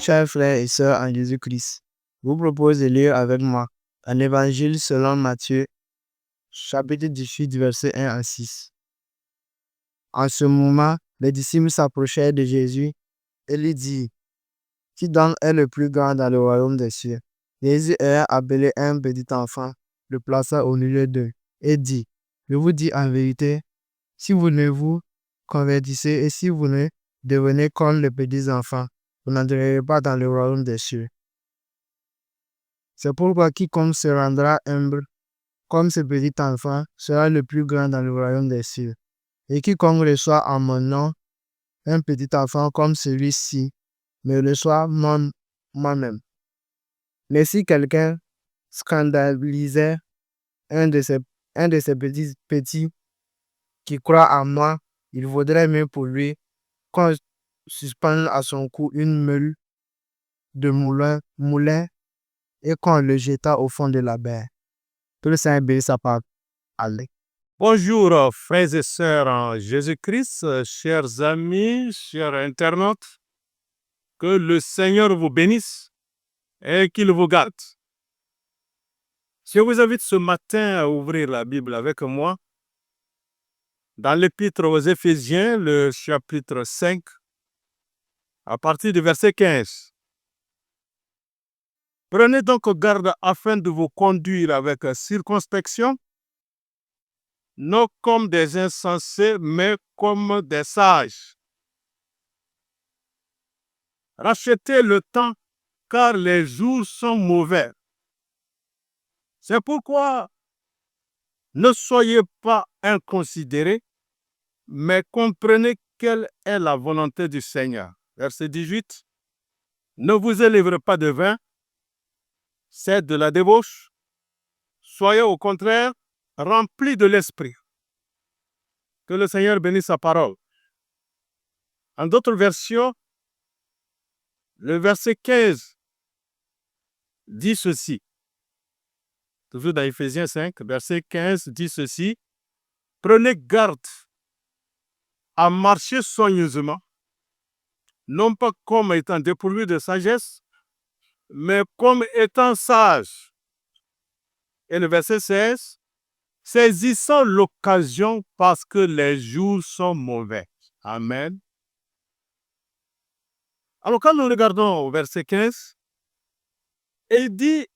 Chers frères et sœurs en Jésus-Christ, je vous propose de lire avec moi un évangile selon Matthieu, chapitre 18, versets 1 à 6. En ce moment, les disciples s'approchèrent de Jésus et lui dirent: Qui donc est le plus grand dans le royaume des cieux? Jésus ayant appelé un petit enfant, le plaça au milieu d'eux et dit: Je vous dis en vérité, si vous ne vous convertissez et si vous ne devenez comme les petits enfants, vous n'entrerez pas dans le royaume des cieux. C'est pourquoi quiconque se rendra humble comme ce petit enfant sera le plus grand dans le royaume des cieux. Et quiconque reçoit en mon nom un petit enfant comme celui-ci, me reçoit moi-même. Mais si quelqu'un scandalisait un de ces petits qui croit en moi, il vaudrait mieux pour lui qu'on suspende à son cou une meule de moulin et qu'on le jeta au fond de la mer. Que le Seigneur bénisse sa parole. Allez. Bonjour, frères et sœurs en Jésus-Christ, chers amis, chers internautes. Que le Seigneur vous bénisse et qu'il vous garde. Je vous invite ce matin à ouvrir la Bible avec moi dans l'Épître aux Éphésiens, le chapitre 5, à partir du verset 15. Prenez donc garde afin de vous conduire avec circonspection, non comme des insensés, mais comme des sages. Rachetez le temps, car les jours sont mauvais. C'est pourquoi ne soyez pas inconsidérés, mais comprenez quelle est la volonté du Seigneur. Verset 18. Ne vous élivrez pas de vin, c'est de la débauche. Soyez au contraire remplis de l'Esprit. Que le Seigneur bénisse sa parole. En d'autres versions, le verset 15 dit ceci. Toujours dans Éphésiens 5, verset 15 dit ceci. Prenez garde à marcher soigneusement, non pas comme étant dépourvu de sagesse, mais comme étant sage. Et le verset 16, saisissant l'occasion parce que les jours sont mauvais. Amen. Alors quand nous regardons au verset 15, il dit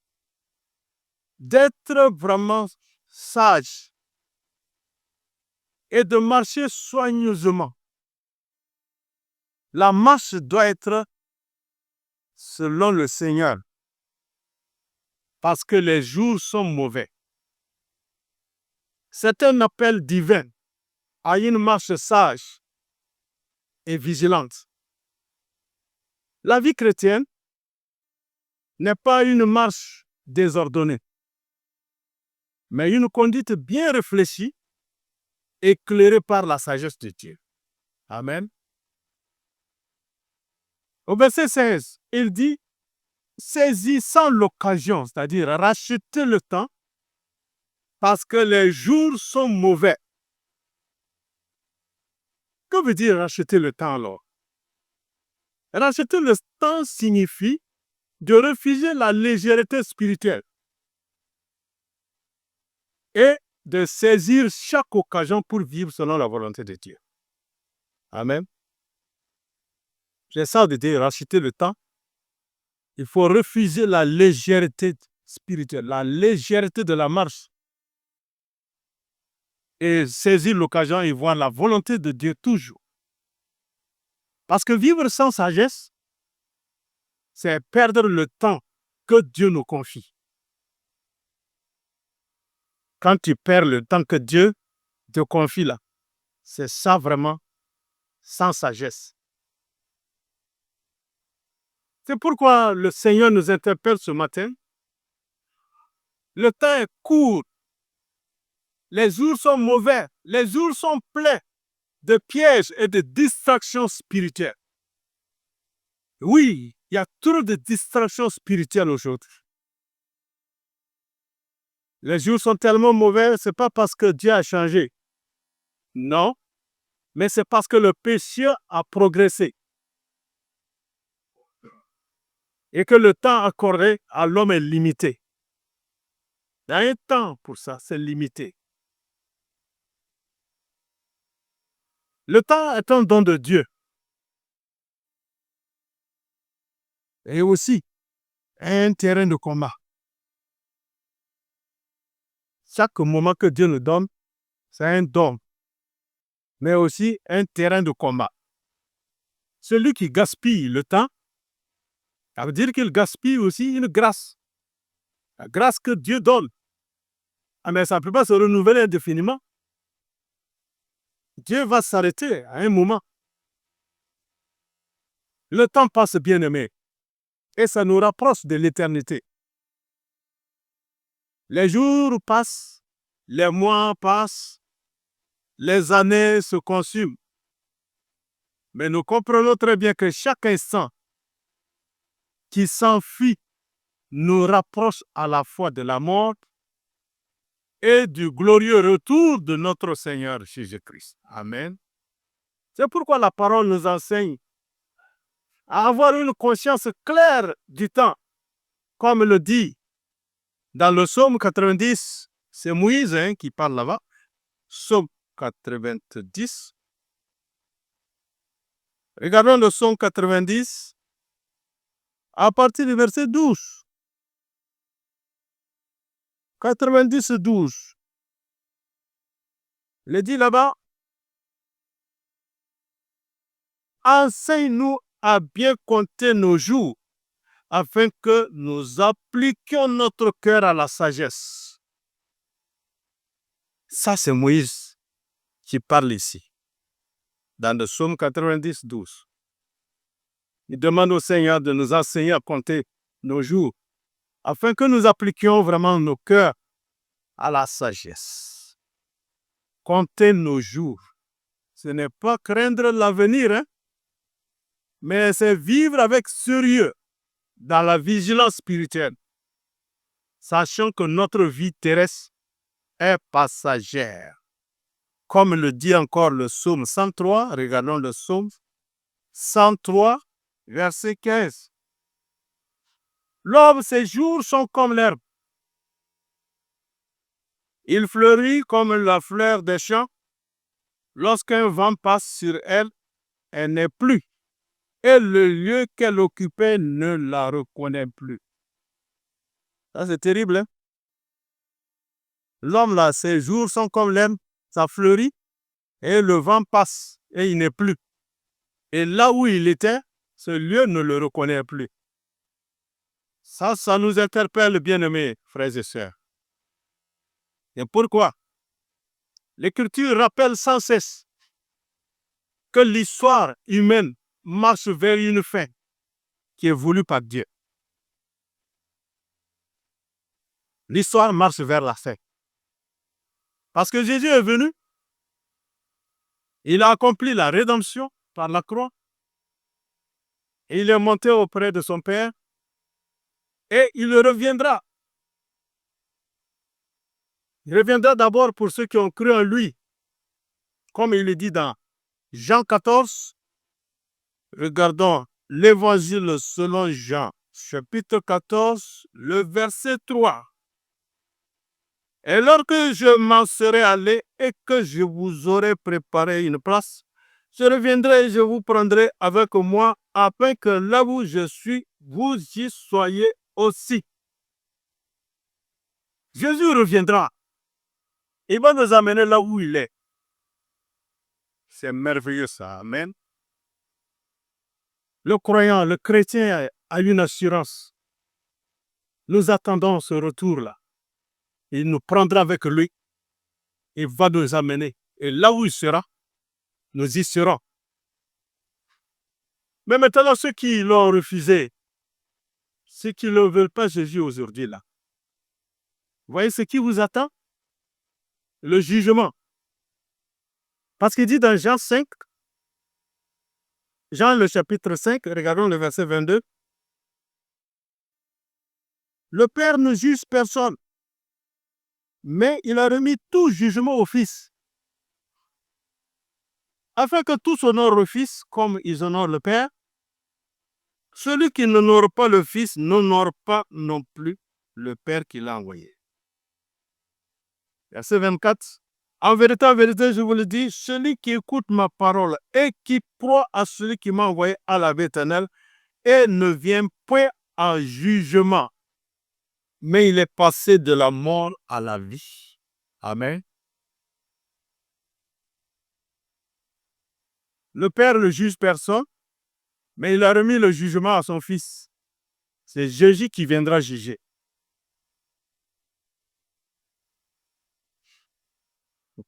d'être vraiment sage et de marcher soigneusement. La marche doit être selon le Seigneur, parce que les jours sont mauvais. C'est un appel divin à une marche sage et vigilante. La vie chrétienne n'est pas une marche désordonnée, mais une conduite bien réfléchie, éclairée par la sagesse de Dieu. Amen. Au verset 16, il dit, saisissant l'occasion, c'est-à-dire rachetez le temps, parce que les jours sont mauvais. Que veut dire racheter le temps alors? Racheter le temps signifie de refuser la légèreté spirituelle et de saisir chaque occasion pour vivre selon la volonté de Dieu. Amen. C'est ça de dire racheter le temps. Il faut refuser la légèreté spirituelle, la légèreté de la marche et saisir l'occasion et voir la volonté de Dieu toujours. Parce que vivre sans sagesse, c'est perdre le temps que Dieu nous confie. Quand tu perds le temps que Dieu te confie là, c'est ça vraiment sans sagesse. C'est pourquoi le Seigneur nous interpelle ce matin. Le temps est court. Les jours sont mauvais. Les jours sont pleins de pièges et de distractions spirituelles. Oui, il y a trop de distractions spirituelles aujourd'hui. Les jours sont tellement mauvais, ce n'est pas parce que Dieu a changé. Non, mais c'est parce que le péché a progressé. et que le temps accordé à l'homme est limité. Il y a un temps pour ça, c'est limité. Le temps est un don de Dieu. Et aussi un terrain de combat. Chaque moment que Dieu nous donne, c'est un don, mais aussi un terrain de combat. Celui qui gaspille le temps, ça veut dire qu'il gaspille aussi une grâce. La grâce que Dieu donne. Ah, mais ça ne peut pas se renouveler indéfiniment. Dieu va s'arrêter à un moment. Le temps passe, bien-aimé, et ça nous rapproche de l'éternité. Les jours passent, les mois passent, les années se consument. Mais nous comprenons très bien que chaque instant qui s'enfuit nous rapproche à la fois de la mort et du glorieux retour de notre Seigneur Jésus-Christ. Amen. C'est pourquoi la parole nous enseigne à avoir une conscience claire du temps, comme le dit dans le psaume 90, c'est Moïse qui parle là-bas, psaume 90. Regardons le psaume 90 à partir du verset 12. 90, 12. Il dit là-bas, enseigne-nous à bien compter nos jours, afin que nous appliquions notre cœur à la sagesse. Ça, c'est Moïse qui parle ici, dans le psaume 90, 12. Il demande au Seigneur de nous enseigner à compter nos jours, afin que nous appliquions vraiment nos cœurs à la sagesse. Compter nos jours, ce n'est pas craindre l'avenir, mais c'est vivre avec sérieux dans la vigilance spirituelle, sachant que notre vie terrestre est passagère. Comme le dit encore le psaume 103, regardons le psaume 103, verset 15. L'homme, ses jours sont comme l'herbe. Il fleurit comme la fleur des champs. Lorsqu'un vent passe sur elle, elle n'est plus. Et le lieu qu'elle occupait ne la reconnaît plus. Ça, c'est terrible, hein? L'homme, là, ses jours sont comme l'herbe, ça fleurit, et le vent passe, et il n'est plus. Et là où il était, ce lieu ne le reconnaît plus. Ça nous interpelle, bien-aimés, frères et sœurs. Et pourquoi? L'Écriture rappelle sans cesse que l'histoire humaine marche vers une fin qui est voulue par Dieu. L'histoire marche vers la fin. Parce que Jésus est venu, il a accompli la rédemption par la croix, et il est monté auprès de son Père, et il reviendra. Il reviendra d'abord pour ceux qui ont cru en lui, comme il est dit dans Jean 14. Regardons l'Évangile selon Jean, chapitre 14, le verset 3. Et lorsque je m'en serai allé et que je vous aurai préparé une place, je reviendrai et je vous prendrai avec moi, afin que là où je suis, vous y soyez aussi. Jésus reviendra. Il va nous amener là où il est. C'est merveilleux ça. Amen. Le croyant, le chrétien a une assurance. Nous attendons ce retour-là. Il nous prendra avec lui. Il va nous amener. Et là où il sera, nous y serons. Mais maintenant, ceux qui l'ont refusé, ceux qui ne veulent pas Jésus aujourd'hui, là, voyez ce qui vous attend? Le jugement. Parce qu'il dit dans Jean 5, Jean le chapitre 5, regardons le verset 22, le Père ne juge personne, mais il a remis tout jugement au Fils, afin que tous honorent le Fils comme ils honorent le Père. Celui qui n'honore pas le Fils n'honore pas non plus le Père qui l'a envoyé. Verset 24. En vérité, je vous le dis, celui qui écoute ma parole et qui croit à celui qui m'a envoyé à la vie éternelle et ne vient point en jugement, mais il est passé de la mort à la vie. Amen. Le Père ne juge personne, mais il a remis le jugement à son Fils. C'est Jésus qui viendra juger.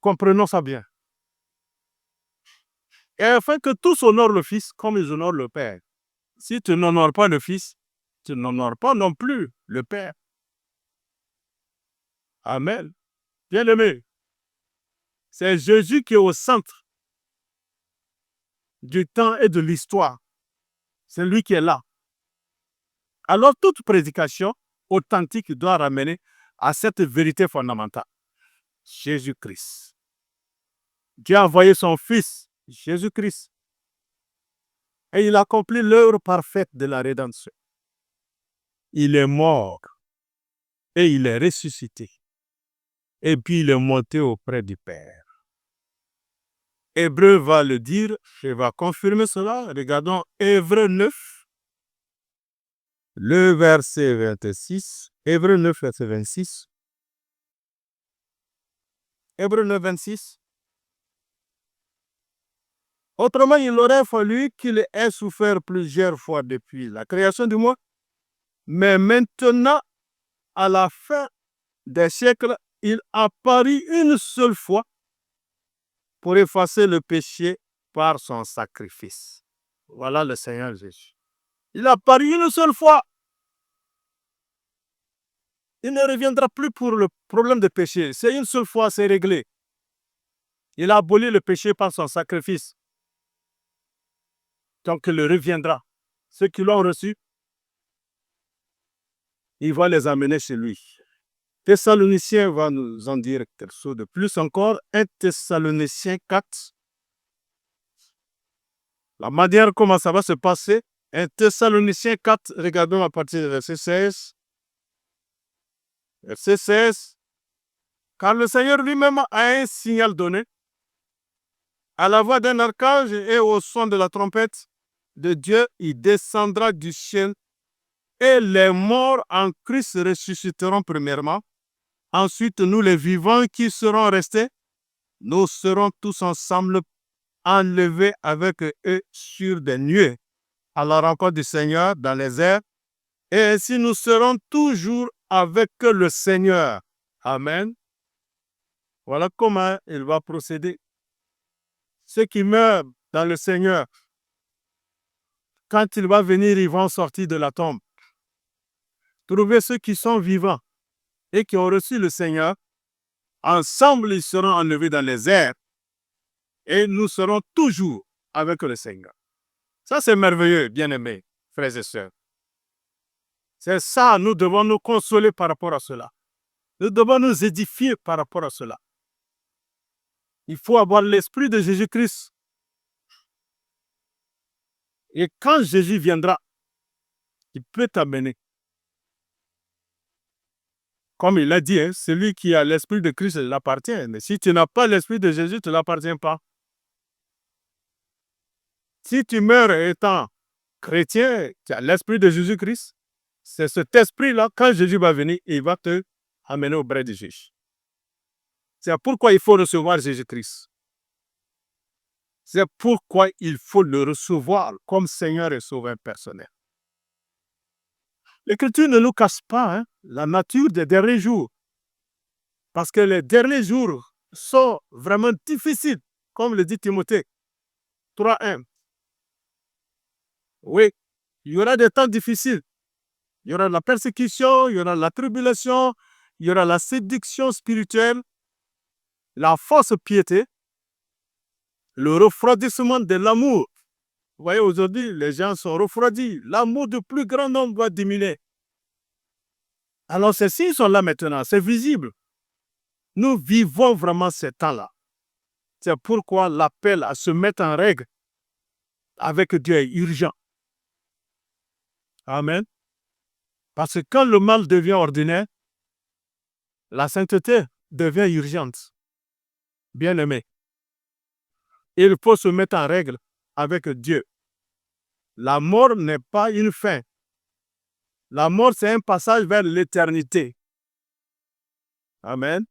Comprenons ça bien. Et afin que tous honorent le Fils comme ils honorent le Père. Si tu n'honores pas le Fils, tu n'honores pas non plus le Père. Amen. Bien-aimé, c'est Jésus qui est au centre du temps et de l'histoire. C'est lui qui est là. Alors toute prédication authentique doit ramener à cette vérité fondamentale. Jésus-Christ. Dieu a envoyé son Fils, Jésus-Christ. Et il accomplit l'œuvre parfaite de la rédemption. Il est mort et il est ressuscité. Et puis il est monté auprès du Père. Hébreu va le dire et va confirmer cela. Regardons Hébreu 9, le verset 26. Hébreu 9, verset 26. Hébreu 9, 26. Autrement, il aurait fallu qu'il ait souffert plusieurs fois depuis la création du monde. Mais maintenant, à la fin des siècles, il apparut une seule fois pour effacer le péché par son sacrifice. Voilà le Seigneur Jésus. Il apparut une seule fois. Il ne reviendra plus pour le problème de péché. C'est une seule fois, c'est réglé. Il a aboli le péché par son sacrifice. Donc il reviendra. Ceux qui l'ont reçu, il va les amener chez lui. Thessaloniciens va nous en dire quelque chose de plus encore. 1 Thessaloniciens 4. La manière comment ça va se passer. 1 Thessaloniciens 4, regardons à partir du verset 16. Verset 16. Car le Seigneur lui-même a un signal donné. À la voix d'un archange et au son de la trompette de Dieu, il descendra du ciel et les morts en Christ ressusciteront premièrement. Ensuite, nous les vivants qui serons restés, nous serons tous ensemble enlevés avec eux sur des nuées à la rencontre du Seigneur dans les airs. Et ainsi nous serons toujours avec le Seigneur. Amen. Voilà comment il va procéder. Ceux qui meurent dans le Seigneur, quand il va venir, ils vont sortir de la tombe. Trouver ceux qui sont vivants et qui ont reçu le Seigneur, ensemble, ils seront enlevés dans les airs et nous serons toujours avec le Seigneur. Ça, c'est merveilleux, bien-aimés, frères et sœurs. C'est ça, nous devons nous consoler par rapport à cela. Nous devons nous édifier par rapport à cela. Il faut avoir l'esprit de Jésus-Christ. Et quand Jésus viendra, il peut t'amener. Comme il l'a dit, celui qui a l'esprit de Christ l'appartient. Mais si tu n'as pas l'esprit de Jésus, tu ne l'appartiens pas. Si tu meurs étant chrétien, tu as l'esprit de Jésus-Christ. C'est cet esprit-là, quand Jésus va venir, il va te amener au bras de Jésus. C'est pourquoi il faut recevoir Jésus-Christ. C'est pourquoi il faut le recevoir comme Seigneur et Sauveur personnel. L'Écriture ne nous cache pas la nature des derniers jours. Parce que les derniers jours sont vraiment difficiles, comme le dit Timothée 3:1. Oui, il y aura des temps difficiles. Il y aura la persécution, il y aura la tribulation, il y aura la séduction spirituelle, la fausse piété, le refroidissement de l'amour. Vous voyez, aujourd'hui, les gens sont refroidis. L'amour du plus grand nombre va diminuer. Alors, ces signes sont là maintenant, c'est visible. Nous vivons vraiment ces temps-là. C'est pourquoi l'appel à se mettre en règle avec Dieu est urgent. Amen. Parce que quand le mal devient ordinaire, la sainteté devient urgente. Bien-aimé, il faut se mettre en règle avec Dieu. La mort n'est pas une fin. La mort, c'est un passage vers l'éternité. Amen.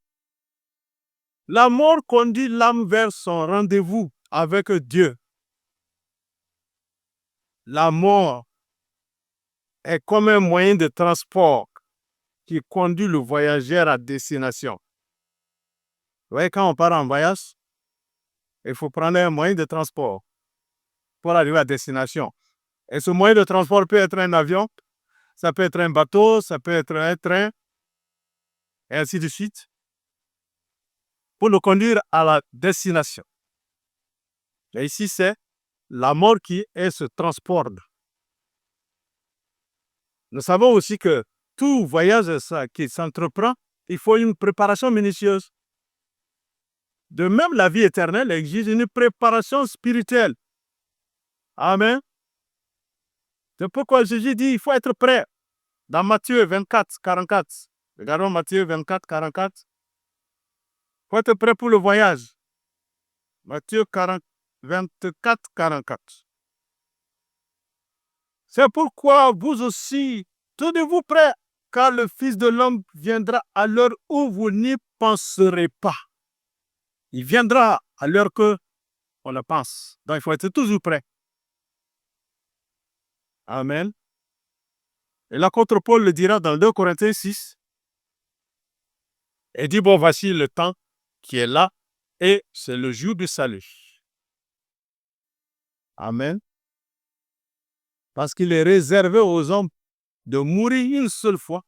La mort conduit l'âme vers son rendez-vous avec Dieu. La mort est comme un moyen de transport qui conduit le voyageur à destination. Vous voyez, quand on part en voyage, il faut prendre un moyen de transport pour arriver à destination. Et ce moyen de transport peut être un avion, ça peut être un bateau, ça peut être un train, et ainsi de suite, pour le conduire à la destination. Et ici, c'est la mort qui est ce transport. Nous savons aussi que tout voyage qui s'entreprend, il faut une préparation minutieuse. De même, la vie éternelle exige une préparation spirituelle. Amen. C'est pourquoi Jésus dit qu'il faut être prêt. Dans Matthieu 24, 44. Regardons Matthieu 24, 44. Il faut être prêt pour le voyage. Matthieu 24, 44. C'est pourquoi vous aussi, tenez-vous prêts, car le Fils de l'homme viendra à l'heure où vous n'y penserez pas. Il viendra à l'heure que on le pense. Donc, il faut être toujours prêt. Amen. Et l'apôtre Paul le dira dans 2 Corinthiens 6. Il dit, bon, voici le temps qui est là et c'est le jour du salut. Amen. Parce qu'il est réservé aux hommes de mourir une seule fois,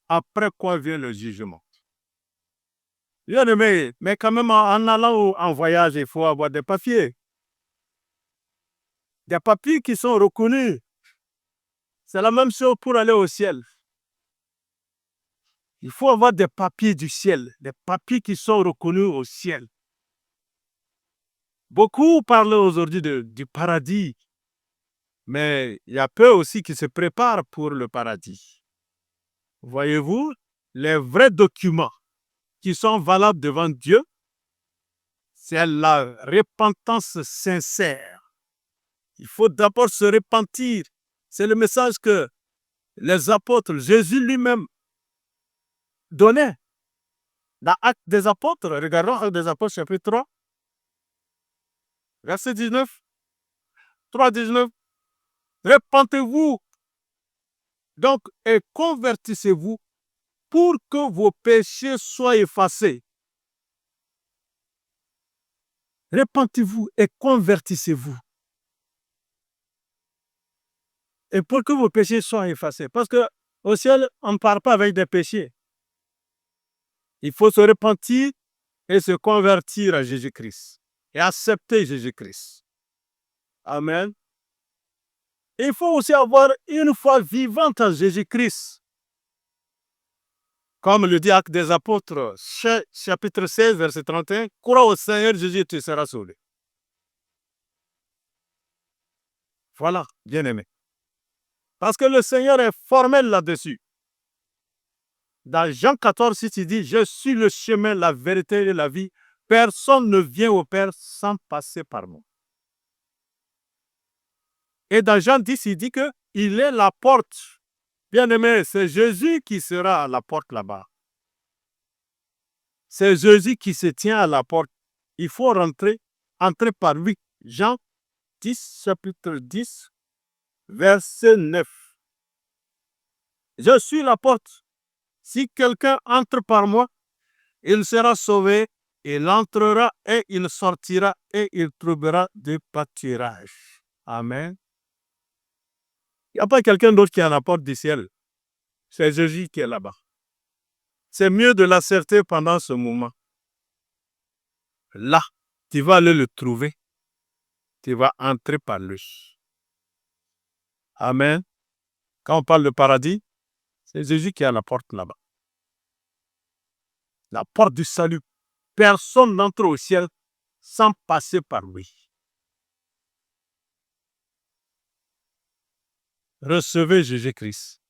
après quoi vient le jugement. Bien aimé, mais quand même en allant en voyage, il faut avoir des papiers. Des papiers qui sont reconnus. C'est la même chose pour aller au ciel. Il faut avoir des papiers du ciel, des papiers qui sont reconnus au ciel. Beaucoup parlent aujourd'hui du paradis, mais il y a peu aussi qui se préparent pour le paradis. Voyez-vous, les vrais documents qui sont valables devant Dieu, c'est la repentance sincère. Il faut d'abord se repentir. C'est le message que les apôtres, Jésus lui-même, donnait. Dans Actes des apôtres, regardons Actes des apôtres, chapitre 3, verset 19, 3, 19. Repentez-vous donc et convertissez-vous pour que vos péchés soient effacés. Repentez-vous et convertissez-vous. Et pour que vos péchés soient effacés. Parce qu'au ciel, on ne part pas avec des péchés. Il faut se repentir et se convertir à Jésus-Christ. Et accepter Jésus-Christ. Amen. Il faut aussi avoir une foi vivante en Jésus-Christ. Comme le dit Actes des apôtres, chapitre 16, verset 31, « Crois au Seigneur Jésus, tu seras sauvé. » Voilà, bien-aimé. Parce que le Seigneur est formel là-dessus. Dans Jean 14, il dit, « Je suis le chemin, la vérité et la vie. Personne ne vient au Père sans passer par moi. » Et dans Jean 10, il dit qu'il est la porte. Bien-aimé, c'est Jésus qui sera à la porte là-bas. C'est Jésus qui se tient à la porte. Il faut entrer par lui. Jean 10, chapitre 10, verset 9. Je suis la porte. Si quelqu'un entre par moi, il sera sauvé, il entrera et il sortira et il trouvera du pâturage. Amen. Il n'y a pas quelqu'un d'autre qui est à la porte du ciel. C'est Jésus qui est là-bas. C'est mieux de l'accepter pendant ce moment. Là, tu vas aller le trouver. Tu vas entrer par lui. Amen. Quand on parle de paradis, c'est Jésus qui est à la porte là-bas. La porte du salut. Personne n'entre au ciel sans passer par lui. recevez Jésus-Christ.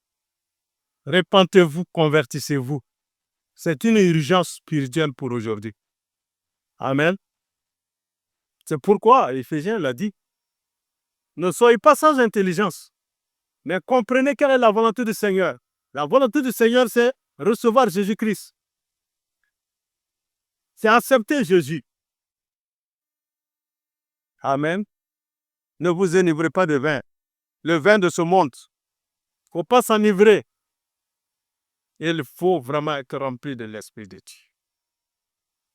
Répentez-vous, convertissez-vous. C'est une urgence spirituelle pour aujourd'hui. Amen. C'est pourquoi Éphésiens l'a dit. Ne soyez pas sans intelligence, mais comprenez quelle est la volonté du Seigneur. La volonté du Seigneur, c'est recevoir Jésus-Christ. C'est accepter Jésus. Amen. Ne vous enivrez pas de vin. Le vin de ce monde. Il ne faut pas s'enivrer. Il faut vraiment être rempli de l'Esprit de Dieu.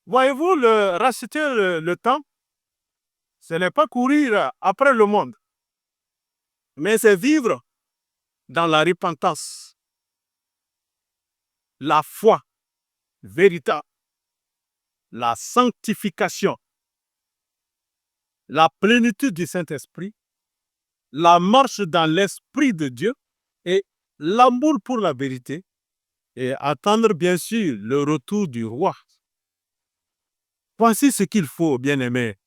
Voyez-vous, racheter le temps, ce n'est pas courir après le monde, mais c'est vivre dans la repentance, la foi véritable, la sanctification, la plénitude du Saint-Esprit, la marche dans l'Esprit de Dieu et l'amour pour la vérité et attendre bien sûr le retour du roi. Voici ce qu'il faut, bien-aimés.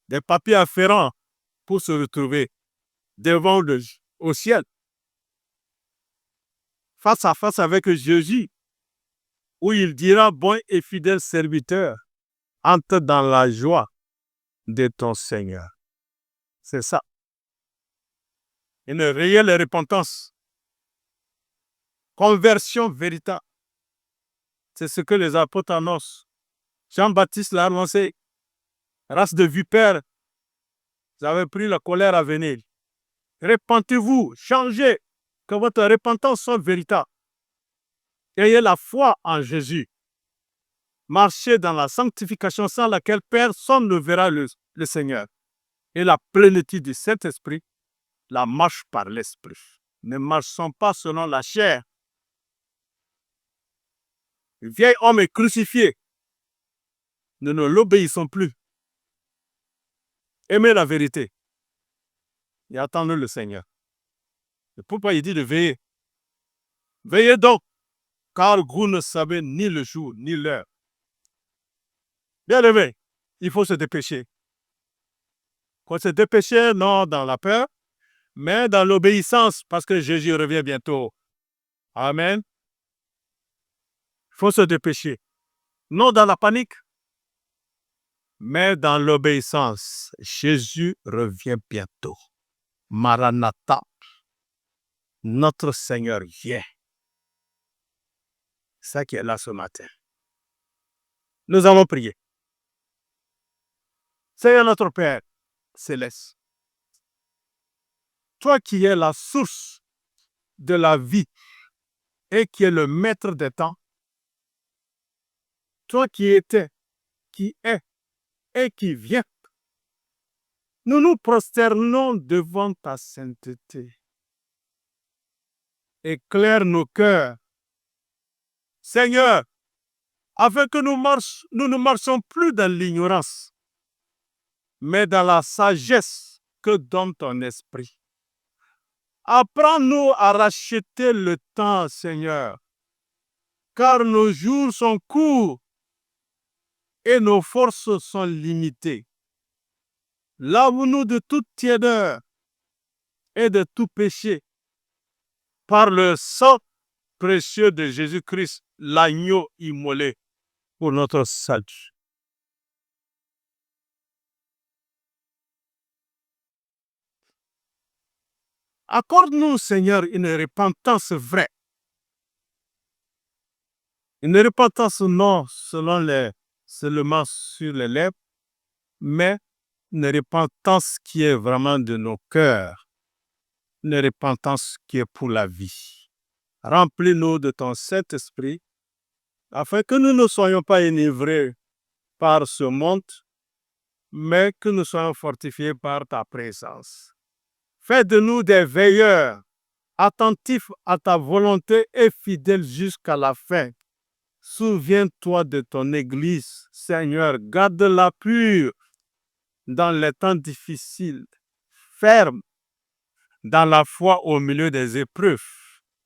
Des papiers afférents pour se retrouver devant au ciel, face à face avec Jésus, où il dira, bon et fidèle serviteur, entre dans la joie de ton Seigneur. C'est ça. Une réelle repentance. Conversion véritable. C'est ce que les apôtres annoncent. Jean-Baptiste l'a annoncé. Race de vipères, vous avez pris la colère à venir. Repentez-vous, changez, que votre repentance soit véritable. Ayez la foi en Jésus. Marchez dans la sanctification sans laquelle personne ne verra le Seigneur. Et la plénitude du Saint-Esprit, la marche par l'Esprit. Ne marchons pas selon la chair. Le vieil homme est crucifié. Nous ne l'obéissons plus. Aimez la vérité et attendez le Seigneur. C'est pourquoi il dit de veiller. Veillez donc, car vous ne savez ni le jour ni l'heure. Bien-aimé, il faut se dépêcher. Il faut se dépêcher, non dans la peur, mais dans l'obéissance, parce que Jésus revient bientôt. Amen. Il faut se dépêcher. Non dans la panique, mais dans l'obéissance. Jésus revient bientôt. Maranatha. Notre Seigneur vient. C'est ça qui est là ce matin. Nous allons prier. Seigneur notre Père céleste, toi qui es la source de la vie et qui es le maître des temps, toi qui étais, qui es et qui viens, nous nous prosternons devant ta sainteté. Éclaire nos cœurs, Seigneur, afin que nous ne marchons plus dans l'ignorance, mais dans la sagesse que donne ton esprit. Apprends-nous à racheter le temps, Seigneur, car nos jours sont courts et nos forces sont limitées. Lave-nous de toute tiédeur et de tout péché par le sang précieux de Jésus-Christ, l'agneau immolé pour notre salut. Accorde-nous, Seigneur, une repentance vraie. Une repentance non seulement sur les lèvres, mais une repentance qui est vraiment de nos cœurs. Une repentance qui est pour la vie. Remplis-nous de ton Saint-Esprit, afin que nous ne soyons pas enivrés par ce monde, mais que nous soyons fortifiés par ta présence. Fais de nous des veilleurs, attentifs à ta volonté et fidèles jusqu'à la fin. Souviens-toi de ton Église, Seigneur, garde-la pure dans les temps difficiles, ferme dans la foi au milieu des épreuves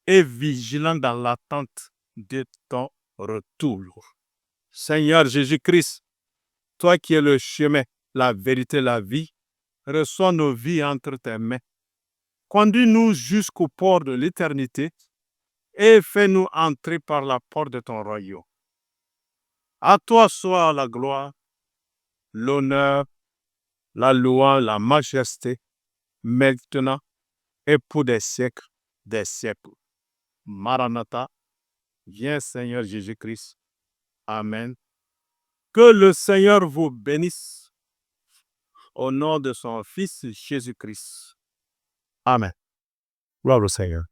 et vigilant dans l'attente de ton retour. Seigneur Jésus-Christ, toi qui es le chemin, la vérité, la vie, reçois nos vies entre tes mains. conduis-nous jusqu'au port de l'éternité et fais-nous entrer par la porte de ton royaume. À toi soit la gloire, l'honneur, la louange, la majesté, maintenant et pour des siècles des siècles. Maranatha, viens Seigneur Jésus-Christ. Amen. Que le Seigneur vous bénisse au nom de son Fils Jésus-Christ. Amen. Gloire au Seigneur.